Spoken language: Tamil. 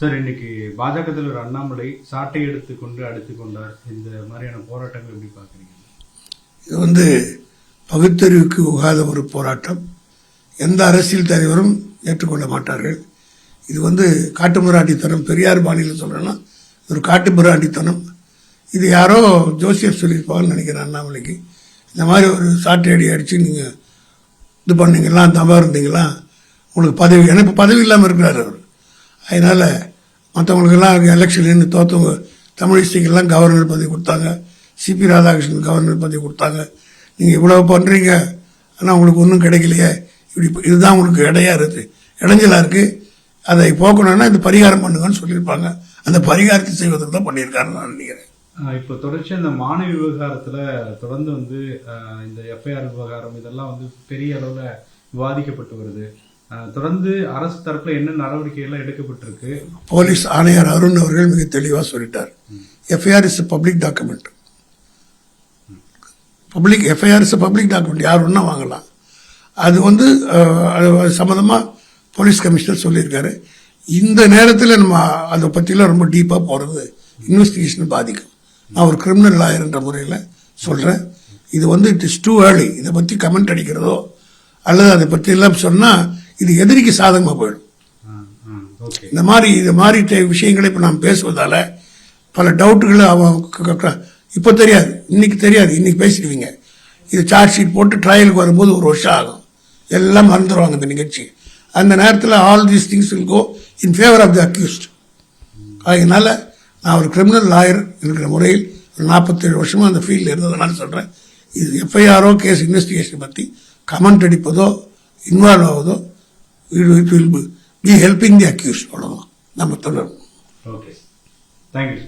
சார், இன்னைக்கு பாஜக தலைவர் அண்ணாமலை சாட்டை எடுத்துக்கொண்டு அடித்துக் கொண்டார். இந்த மாதிரியான போராட்டங்கள் எப்படி பார்க்குறீங்க? இது பகுத்தறிவுக்கு உகாத ஒரு போராட்டம். எந்த அரசியல் தலைவரும் ஏற்றுக்கொள்ள மாட்டார்கள். இது காட்டுமிராண்டித்தனம். பெரியார் பாணியில் சொல்றேன்னா ஒரு காட்டுமிராண்டித்தனம். இது யாரோ ஜோசியர் சொல்லியிருப்பாங்கன்னு நினைக்கிறேன். அண்ணாமலைக்கு இந்த மாதிரி ஒரு சாட்டை அடி அடிச்சு நீங்க இது பண்ணீங்களா, தவா இருந்தீங்களா, உங்களுக்கு பதவி, எனக்கு பதவி இல்லாமல் இருக்கிறார் அவர். அதனால மற்றவங்களுக்கெல்லாம் எலெக்ஷன் தோத்தவங்க தமிழிசைக்கெல்லாம் கவர்னர் பதவி கொடுத்தாங்க, சிபி ராதாகிருஷ்ணன் கவர்னர் பதவி கொடுத்தாங்க. நீங்கள் இவ்வளவு பண்ணுறீங்க, ஆனால் உங்களுக்கு ஒன்றும் கிடைக்கலையே, இப்படி இதுதான் உங்களுக்கு இடைஞ்சலாக இருக்குது, அதை போக்கணும்னா இந்த பரிகாரம் பண்ணுங்கன்னு சொல்லியிருப்பாங்க. அந்த பரிகாரத்தை செய்வதற்கு தான் பண்ணியிருக்காருன்னு நான் நினைக்கிறேன். இப்போ தொடர்ச்சியாக இந்த மாணவி விவகாரத்தில் தொடர்ந்து இந்த எஃப்ஐஆர் விவகாரம் இதெல்லாம் பெரிய அளவில் விவாதிக்கப்பட்டு வருது. தொடர்ந்து அரசு தரப்புல என்ன நடவடிக்கைகள் எடுக்கப்பட்டிருக்கு? போலீஸ் ஆணையர் அருண் அவர்கள் மிக தெளிவாக சொல்லிட்டார். FIR is public document. FIR is public document, யார் ஒன்றா வாங்கலாம். அது சம்பந்தமா போலீஸ் கமிஷனர் சொல்லியிருக்காரு. இந்த நேரத்தில் நம்ம அதை பற்றிலாம் ரொம்ப டீப்பாக போகிறது இன்வெஸ்டிகேஷன் பாதிக்கும். நான் ஒரு கிரிமினல் லாயர் என்ற முறையில் சொல்கிறேன். இது இட் இஸ் டூ ஏர்லி. இதை பற்றி கமெண்ட் அடிக்கிறதோ அல்லது அதை பற்றி எல்லாம் சொன்னால் இது எதிரிக்கு சாதகமாக போயிடும். இந்த மாதிரி விஷயங்களை இப்போ நாம் பேசுவதால பல டவுட்டுகளை இப்போ தெரியாது, இன்னைக்கு பேசிடுவீங்க. இது சார்ஜ் ஷீட் போட்டு ட்ரையலுக்கு வரும்போது 1 வருஷம் ஆகும். எல்லாம் மறந்துடுவாங்க இந்த நிகழ்ச்சி. அந்த நேரத்தில் all these things will go in favour of the accused. அதனால நான் ஒரு கிரிமினல் லாயர் இருக்கிற முறையில் 47 வருஷமாக அந்த ஃபீல்டில் இருந்ததுனால சொல்கிறேன். இது எஃப்ஐஆரோ கேஸ் இன்வெஸ்டிகேஷன் பற்றி கமெண்ட் அடிப்பதோ இன்வால்வ் ஆவதோ it will be helping the accused. அவ்வளவுதான் நம்ம தொடரும். Okay, thank you.